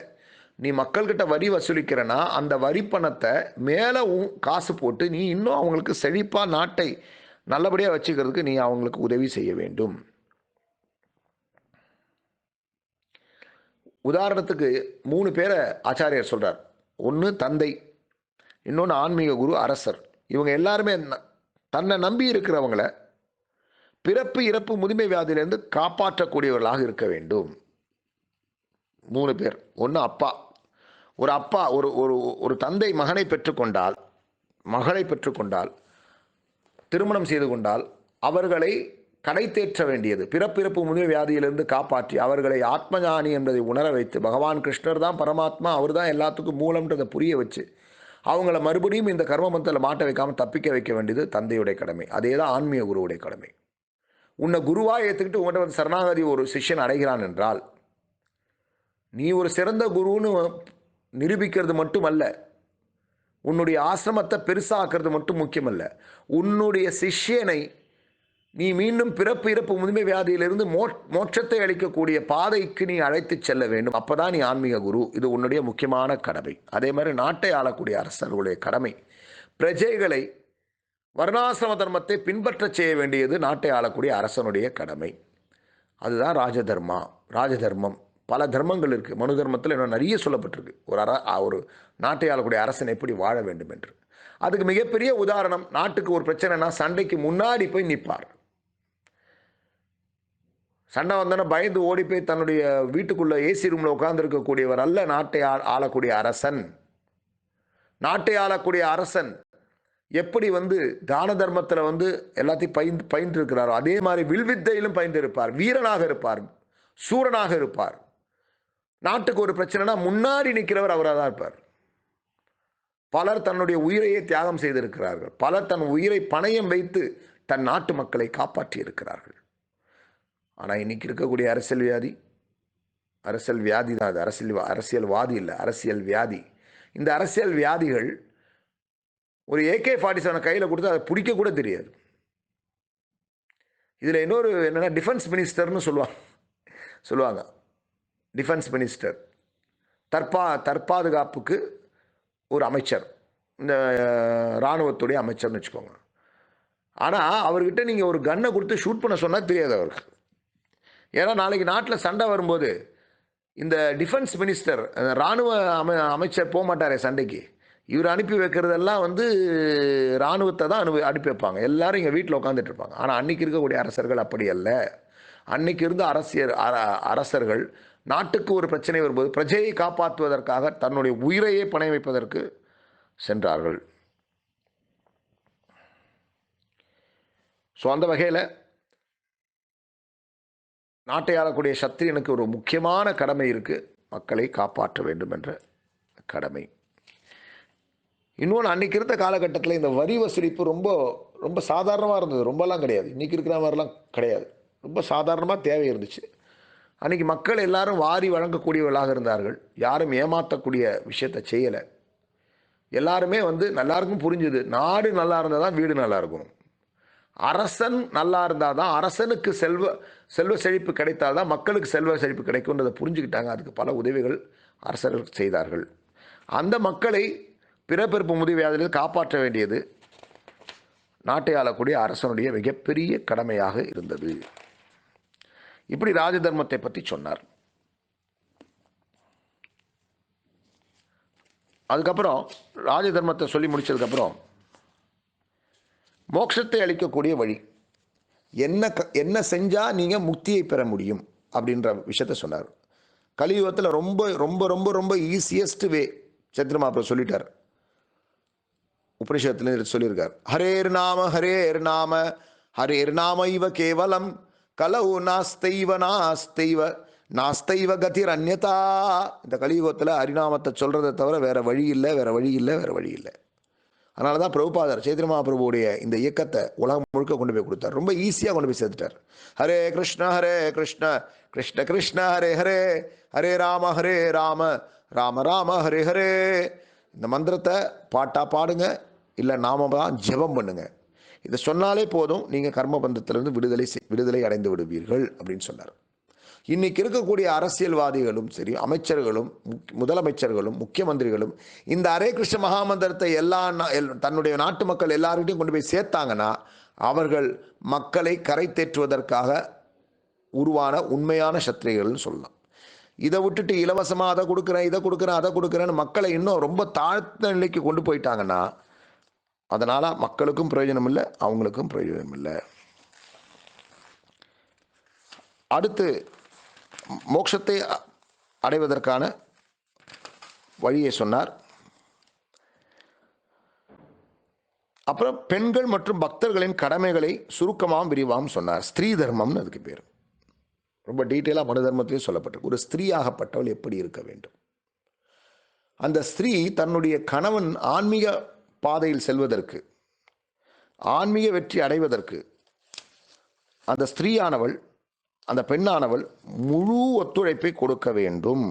S1: நீ மக்கள்கிட்ட வரி வசூலிக்கிறனா அந்த வரி பணத்தை மேலே காசு போட்டு நீ இன்னும் அவங்களுக்கு செழிப்பாக நாட்டை நல்லபடியாக வச்சுக்கிறதுக்கு நீ அவங்களுக்கு உதவி செய்ய வேண்டும். உதாரணத்துக்கு 3 பேரை ஆச்சாரியர் சொல்கிறார். ஒன்று தந்தை, இன்னொன்று ஆன்மீக குரு, அரசர். இவங்க எல்லாருமே தன்னை நம்பி இருக்கிறவங்கள பிறப்பு இறப்பு முதுமை வியாதியிலேருந்து காப்பாற்றக்கூடியவர்களாக இருக்க வேண்டும். 3 பேர். ஒன்று அப்பா. ஒரு அப்பா ஒரு தந்தை மகனை பெற்றுக்கொண்டால், மகளை பெற்றுக்கொண்டால், திருமணம் செய்து கொண்டால் அவர்களை கடை தேற்ற வேண்டியது, பிறப்பிறப்பு முதுமை வியாதியிலிருந்து காப்பாற்றி அவர்களை ஆத்மஞானி என்பதை உணர வைத்து, பகவான் கிருஷ்ணர் தான் பரமாத்மா, அவர் தான் எல்லாத்துக்கும் மூலம்ன்றதை புரிய வச்சு அவங்கள மறுபடியும் இந்த கர்மமத்தில் மாட்ட வைக்காமல் தப்பிக்க வைக்க வேண்டியது தந்தையுடைய கடமை. அதே தான் ஆன்மீக குருவுடைய கடமை. உன்னை குருவாக ஏற்றுக்கிட்டு உங்கள்கிட்ட சரணாகதி ஒரு சிஷ்யன் அடைகிறான் என்றால் நீ ஒரு சிறந்த குருன்னு நிரூபிக்கிறது மட்டுமல்ல, உன்னுடைய ஆசிரமத்தை பெருசாக்குறது மட்டும் முக்கியமல்ல, உன்னுடைய சிஷ்யனை நீ மீண்டும் பிறப்பு இறப்பு முதுமை வியாதியிலிருந்து மோட்சத்தை அளிக்கக்கூடிய பாதைக்கு நீ அழைத்து செல்ல வேண்டும். அப்போதான் நீ ஆன்மீக குரு. இது உன்னுடைய முக்கியமான கடமை. அதே மாதிரி நாட்டை ஆளக்கூடிய அரசர்களுடைய கடமை பிரஜைகளை வர்ணாசிரம தர்மத்தை பின்பற்ற செய்ய வேண்டியது நாட்டை ஆளக்கூடிய அரசனுடைய கடமை. அதுதான் ராஜதர்மம். பல தர்மங்கள் இருக்குது. மனு தர்மத்தில் இன்னும் நிறைய சொல்லப்பட்டிருக்கு. ஒரு நாட்டை ஆளக்கூடிய அரசன் எப்படி வாழ வேண்டும் என்று. அதுக்கு மிகப்பெரிய உதாரணம், நாட்டுக்கு ஒரு பிரச்சனைனா சண்டைக்கு முன்னாடி போய் நிற்பார். சண்டை வந்தோன்னா பயந்து ஓடி போய் தன்னுடைய வீட்டுக்குள்ளே ஏசி ரூமில் உட்கார்ந்துருக்கக்கூடியவர் அல்ல நாட்டை ஆளக்கூடிய அரசன். நாட்டை ஆளக்கூடிய அரசன் எப்படி தான தர்மத்தில் எல்லாத்தையும் பயின்று இருக்கிறாரோ அதே மாதிரி வில்வித்தையிலும் பயின்று இருப்பார். வீரனாக இருப்பார், சூரனாக இருப்பார். நாட்டுக்கு ஒரு பிரச்சனைனா முன்னாடி நிற்கிறவர் அவராக தான் இருப்பார். பலர் தன்னுடைய உயிரையே தியாகம் செய்திருக்கிறார்கள். பலர் தன் உயிரை பணயம் வைத்து தன் நாட்டு மக்களை காப்பாற்றி இருக்கிறார்கள். ஆனால் இன்னைக்கு இருக்கக்கூடிய அரசியல் வியாதி தான் அது. அரசியல்வாதி இல்லை, அரசியல் வியாதி. இந்த அரசியல் வியாதிகள் ஒரு AK-47 கையில் கொடுத்து அதை பிடிக்க கூட தெரியாது. இதில் இன்னொரு என்னென்னா டிஃபென்ஸ் மினிஸ்டர்னு சொல்லுவாங்க. டிஃபென்ஸ் மினிஸ்டர் தற்பாதுகாப்புக்கு ஒரு அமைச்சர், இந்த இராணுவத்துடைய அமைச்சர்னு வச்சுக்கோங்க. ஆனால் அவர்கிட்ட நீங்கள் ஒரு கன்னை கொடுத்து ஷூட் பண்ண சொன்னால் தெரியாது அவருக்கு. ஏன்னா நாளைக்கு நாட்டில் சண்டை வரும்போது இந்த டிஃபென்ஸ் மினிஸ்டர், இராணுவ அமைச்சர் போக மாட்டாரே சண்டைக்கு. இவர் அனுப்பி வைக்கிறதெல்லாம் இராணுவத்தை தான் அனுப்பி வைப்பாங்க. எல்லாரும் இங்கே வீட்டில் உட்காந்துட்டு இருப்பாங்க. ஆனால் அன்றைக்கி இருக்கக்கூடிய அரசர்கள் அப்படி அல்ல. அன்றைக்கி இருந்த அரசர்கள் நாட்டுக்கு ஒரு பிரச்சனை வரும்போது பிரஜையை காப்பாற்றுவதற்காக தன்னுடைய உயிரையே பணயம் வைப்பதற்கு சென்றார்கள். ஸோ அந்த வகையில் நாட்டை ஆளக்கூடிய சத்திரியனுக்கு ஒரு முக்கியமான கடமை இருக்குது, மக்களை காப்பாற்ற வேண்டும் என்ற கடமை. இன்னொன்று, அன்றைக்கி இருந்த காலகட்டத்தில் இந்த வரி வசூலிப்பு ரொம்ப ரொம்ப சாதாரணமாக இருந்தது. ரொம்பலாம் கிடையாது, இன்றைக்கி இருக்கிற மாதிரிலாம் கிடையாது. ரொம்ப சாதாரணமாக தேவை இருந்துச்சு. அன்றைக்கி மக்கள் எல்லாரும் வாரி வழங்கக்கூடியவர்களாக இருந்தார்கள். யாரும் ஏமாற்றக்கூடிய விஷயத்தை செய்யலை. எல்லாருமே எல்லாருக்கும் புரிஞ்சுது, நாடு நல்லா இருந்தால் தான் வீடு நல்லா இருக்கும், அரசன் நல்லா இருந்தால் தான் அரசனுக்கு செல்வ செழிப்பு கிடைத்தால் தான் மக்களுக்கு செல்வ செழிப்பு கிடைக்கும்ன்றதை புரிஞ்சுக்கிட்டாங்க. அதுக்கு பல உதவிகள் அரசர்கள் செய்தார்கள். அந்த மக்களை பிறப்பிறப்பு முதிவியாதிலிருந்து காப்பாற்ற வேண்டியது நாட்டை ஆளக்கூடிய அரசனுடைய மிகப்பெரிய கடமையாக இருந்தது. இப்படி ராஜ தர்மத்தை பற்றி சொன்னார். அதுக்கப்புறம் ராஜ தர்மத்தை சொல்லி முடிச்சதுக்கப்புறம் மோட்சத்தை அளிக்கக்கூடிய வழி என்ன செஞ்சால் நீங்கள் முக்தியை பெற முடியும் அப்படின்ற விஷயத்த சொன்னார். கலியுகத்தில் ரொம்ப ரொம்ப ரொம்ப ரொம்ப ஈஸியஸ்ட் வே சத்ருமாபுரம் சொல்லிட்டார். உபனிஷத்துல சொல்லியிருக்கார், ஹரேர் நாம ஹரேர் நாம இவ கேவலம் கலவு நாஸ்தைவ கதிர் அந்யதா. இந்த கலியுகத்தில் ஹரிநாமத்தை சொல்றதை தவிர வேற வழி இல்லை. அதனால தான் பிரபுபாதர் சைத்தன்ய மகாபிரபுவுடைய இந்த இயக்கத்தை உலகம் முழுக்க கொண்டு போய் கொடுத்தார். ரொம்ப ஈஸியாக கொண்டு போய் சேர்த்துட்டார். ஹரே கிருஷ்ண கிருஷ்ண கிருஷ்ண ஹரே ஹரே, ஹரே ராம ராம ராம ஹரே ஹரே. இந்த மந்திரத்தை பாட்டா பாடுங்க, இல்லை நாம தான் ஜெபம் பண்ணுங்க. இதை சொன்னாலே போதும், நீங்கள் கர்மபந்தத்திலிருந்து விடுதலை அடைந்து விடுவீர்கள் அப்படின்னு சொன்னார். இன்னைக்கு இருக்கக்கூடிய அரசியல்வாதிகளும் சரி, அமைச்சர்களும் முதலமைச்சர்களும் முக்கியமந்திரிகளும் இந்த ஹரே கிருஷ்ண மகாமந்திரத்தை தன்னுடைய நாட்டு மக்கள் எல்லார்கிட்டையும் கொண்டு போய் சேர்த்தாங்கன்னா அவர்கள் மக்களை கரை தேற்றுவதற்காக உருவான உண்மையான சத்திரிகள்னு சொல்லலாம். இதை விட்டுட்டு இலவசமாக அதை கொடுக்குறேன் அதை கொடுக்குறேன்னு மக்களை இன்னும் ரொம்ப தாழ்த்த நிலைக்கு கொண்டு போயிட்டாங்கன்னா அதனால் மக்களுக்கும் பிரயோஜனம் இல்லை, அவங்களுக்கும் பிரயோஜனம் இல்லை. அடுத்து மோட்சத்தை அடைவதற்கான வழியை சொன்னார். அப்புறம் பெண்கள் மற்றும் பக்தர்களின் கடமைகளை சுருக்கமாகவும் விரிவாகவும் சொன்னார். ஸ்திரீ தர்மம்னு அதுக்கு பேர். ரொம்ப டீட்டெயிலாக மனு தர்மத்திலே சொல்லப்பட்டிருக்கு. ஒரு ஸ்திரீயாகப்பட்டவள் எப்படி இருக்க வேண்டும், அந்த ஸ்திரீ தன்னுடைய கணவன் ஆன்மீக பாதையில் செல்வதற்கு, ஆன்மீக வெற்றி அடைவதற்கு அந்த ஸ்திரீயானவள், அந்த பெண்ணானவள் முழு ஒத்துழைப்பை கொடுக்க வேண்டும்.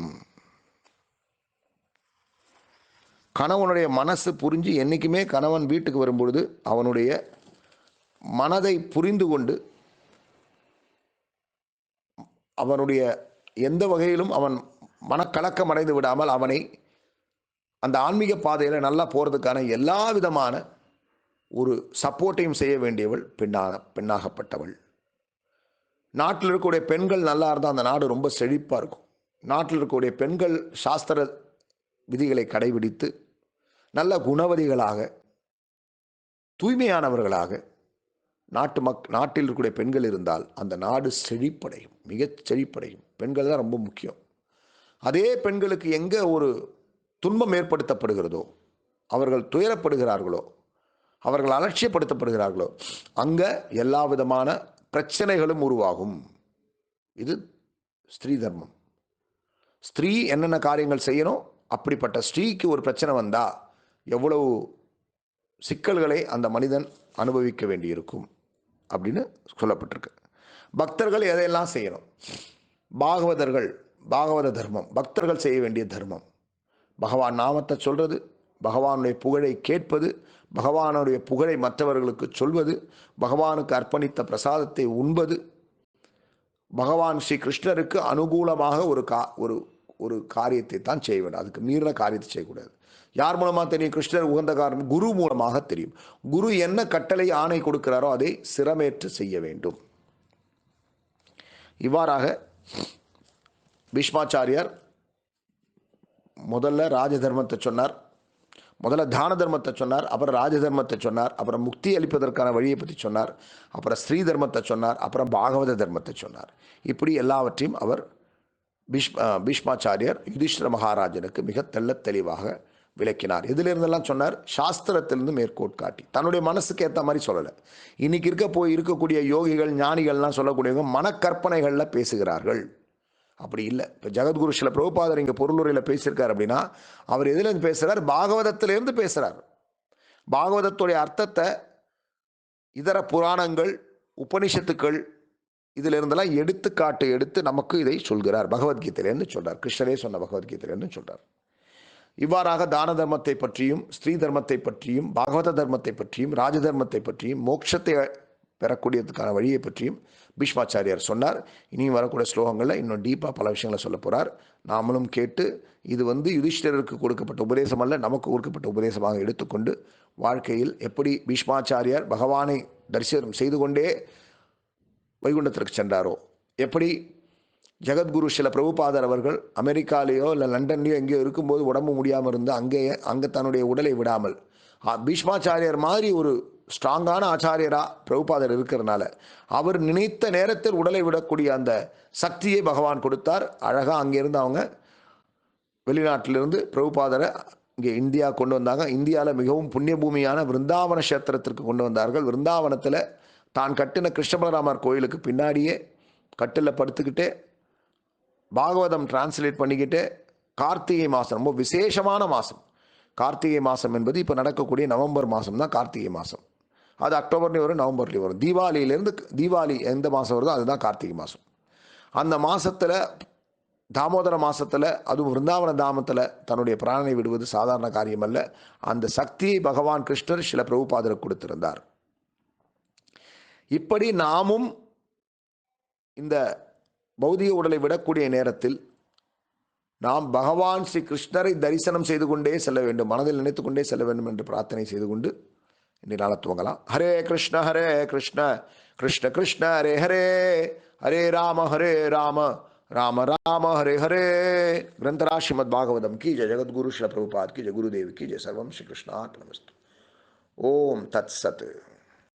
S1: கணவனுடைய மனசு புரிஞ்சு, என்றைக்குமே கணவன் வீட்டுக்கு வரும்பொழுது அவனுடைய மனதை புரிந்து கொண்டு அவனுடைய எந்த வகையிலும் அவன் மனக்கலக்கம் அடைந்து விடாமல் அவனை அந்த ஆன்மீக பாதையில் நல்லா போகிறதுக்கான எல்லா விதமான ஒரு சப்போர்ட்டையும் செய்ய வேண்டியவள் பெண்ணாகப்பட்டவள். நாட்டில் இருக்கக்கூடிய பெண்கள் நல்லா இருந்தால் அந்த நாடு ரொம்ப செழிப்பாக இருக்கும். நாட்டில் இருக்கக்கூடிய பெண்கள் சாஸ்திர விதிகளை கடைபிடித்து நல்ல குணவதிகளாக, தூய்மையானவர்களாக நாட்டில் இருக்கக்கூடிய பெண்கள் இருந்தால் அந்த நாடு செழிப்படையும், மிகச் செழிப்படையும். பெண்கள் தான் ரொம்ப முக்கியம். அதே பெண்களுக்கு எங்கே ஒரு துன்பம் ஏற்படுத்தப்படுகிறதோ, அவர்கள் துயரப்படுகிறார்களோ, அவர்கள் அலட்சியப்படுத்தப்படுகிறார்களோ, அங்கே எல்லா விதமான பிரச்சனைகளும் உருவாகும். இது ஸ்திரீ தர்மம். ஸ்திரீ என்னென்ன காரியங்கள் செய்யணும், அப்படிப்பட்ட ஸ்திரீக்கு ஒரு பிரச்சனை வந்தால் எவ்வளவு சிக்கல்களை அந்த மனிதன் அனுபவிக்க வேண்டியிருக்கும் அப்படின்னு சொல்லப்பட்டிருக்கு. பக்தர்கள் எதையெல்லாம் செய்யணும், பாகவத தர்மம், பக்தர்கள் செய்ய வேண்டிய தர்மம், பகவான் நாமத்தை சொல்றது, பகவானுடைய புகழை கேட்பது, பகவானுடைய புகழை மற்றவர்களுக்கு சொல்வது, பகவானுக்கு அர்ப்பணித்த பிரசாதத்தை உண்பது, பகவான் ஸ்ரீ கிருஷ்ணருக்கு அனுகூலமாக ஒரு காரியத்தை தான் செய்ய வேண்டும். அதுக்கு மீறின காரியத்தை செய்யக்கூடாது. யார் மூலமாக தெரியும் கிருஷ்ணர் உகந்த காரணம்? குரு மூலமாக தெரியும். குரு என்ன கட்டளை ஆணை கொடுக்கிறாரோ அதை சிரமேற்று செய்ய வேண்டும். இவ்வாறாக பீஷ்மாச்சாரியார் முதல்ல ராஜ தர்மத்தை சொன்னார், முதல்ல தான தர்மத்தை சொன்னார், அப்புறம் ராஜ தர்மத்தை சொன்னார், அப்புறம் முக்தி அளிப்பதற்கான வழியை பற்றி சொன்னார், அப்புறம் ஸ்ரீ தர்மத்தை சொன்னார், அப்புறம் பாகவத தர்மத்தை சொன்னார். இப்படி எல்லாவற்றையும் அவர் பீஷ்மாச்சாரியர் யுதிஷ்டிர மகாராஜனுக்கு மிக தெளிவாக விளக்கினார். எதிலிருந்தெல்லாம் சொன்னார்? சாஸ்திரத்திலிருந்து மேற்கோட்காட்டி, தன்னுடைய மனசுக்கு ஏற்ற மாதிரி சொல்லலை. இன்னைக்கு இருக்கக்கூடிய யோகிகள் ஞானிகள்லாம் சொல்லக்கூடியவங்க மனக்கற்பனைகளில் பேசுகிறார்கள். அப்படி இல்லை. இப்போ ஜெகத்குரு சில பிரபுபாதர் இங்கே பொருளுரையில் பேசியிருக்கார் அப்படின்னா அவர் எதுலேருந்து பேசுகிறார்? பாகவதத்திலேருந்து பேசுகிறார். பாகவதத்துடைய அர்த்தத்தை இதர புராணங்கள், உபனிஷத்துக்கள் இதிலிருந்தெல்லாம் எடுத்து நமக்கு இதை சொல்கிறார். பகவத்கீதையிலேருந்து சொல்கிறார். கிருஷ்ணரே சொன்ன பகவத்கீதையிலேருந்து சொல்கிறார். இவ்வாறாக தான தர்மத்தை பற்றியும், ஸ்ரீ தர்மத்தை பற்றியும், பாகவத தர்மத்தை பற்றியும், ராஜ தர்மத்தை பற்றியும், மோட்சத்தை பெறக்கூடியதுக்கான வழியை பற்றியும் பீஷ்மாச்சாரியார் சொன்னார். இனியும் வரக்கூடிய ஸ்லோகங்களில் இன்னும் டீப்பாக பல விஷயங்களை சொல்ல போகிறார். நாமளும் கேட்டு இது யுதிஷ்டிரருக்கு கொடுக்கப்பட்ட உபதேசம் அல்ல, நமக்கு கொடுக்கப்பட்ட உபதேசமாக எடுத்துக்கொண்டு வாழ்க்கையில் எப்படி பீஷ்மாச்சாரியார் பகவானை தரிசனம் செய்து கொண்டே வைகுண்டத்திற்கு சென்றாரோ, எப்படி ஜெகத்குரு சில பிரபுபாதர் அவர்கள் அமெரிக்காலேயோ இல்லை லண்டன்லேயோ எங்கேயோ இருக்கும்போது உடம்பு முடியாமல் இருந்து அங்கே தன்னுடைய உடலை விடாமல் பீஷ்மாச்சாரியர் மாதிரி ஒரு ஸ்ட்ராங்கான ஆச்சாரியராக பிரபுபாதர் இருக்கிறதுனால அவர் நினைத்த நேரத்தில் உடலை விடக்கூடிய அந்த சக்தியை பகவான் கொடுத்தார். அழகாக அங்கேருந்து அவங்க வெளிநாட்டிலிருந்து பிரபுபாதரை இங்கே இந்தியா கொண்டு வந்தாங்க. இந்தியாவில் மிகவும் புண்ணிய பூமியான விருந்தாவன கஷேத்திரத்திற்கு கொண்டு வந்தார்கள். விருந்தாவனத்தில் தான் கட்டின கிருஷ்ணபலராமர் கோயிலுக்கு பின்னாடியே கட்டில் படுத்துக்கிட்டே பாகவதம் டிரான்ஸ்லேட் பண்ணிக்கிட்டு கார்த்திகை மாதம் ரொம்ப விசேஷமான மாதம். கார்த்திகை மாதம் என்பது இப்போ நடக்கக்கூடிய நவம்பர் மாதம் தான் கார்த்திகை மாதம். அது அக்டோபர்லேயும் வரும், நவம்பர்லேயும் வரும். தீபாவளி எந்த மாதம் வருதோ அதுதான் கார்த்திகை மாதம். அந்த மாதத்தில் தாமோதர மாதத்தில் அதுவும் விருந்தாவன தாமத்தில் தன்னுடைய பிராணனை விடுவது சாதாரண காரியம் அல்ல. அந்த சக்தியை பகவான் கிருஷ்ணர் சில பிரபுபாதருக்கு கொடுத்திருந்தார். இப்படி நாமும் இந்த பௌதிக உடலை விடக்கூடிய நேரத்தில் நாம் பகவான் ஸ்ரீ கிருஷ்ணரை தரிசனம் செய்து கொண்டே செல்ல வேண்டும், மனதில் நினைத்து கொண்டே செல்ல வேண்டும் என்று பிரார்த்தனை செய்து கொண்டு இன்றைய நாளை துவங்கலாம். ஹரே கிருஷ்ண கிருஷ்ண கிருஷ்ண ஹரே ஹரே, ஹரே ராம ராம ராம ஹரே ஹரே. ग्रंथराज श्रीमद् भागवतम की जय, जगद्गुरु श्री प्रभुपाद की जय, गुरुदेव की जय, सर्वम श्री कृष्णार्पणमस्तु. ओम तत्सत.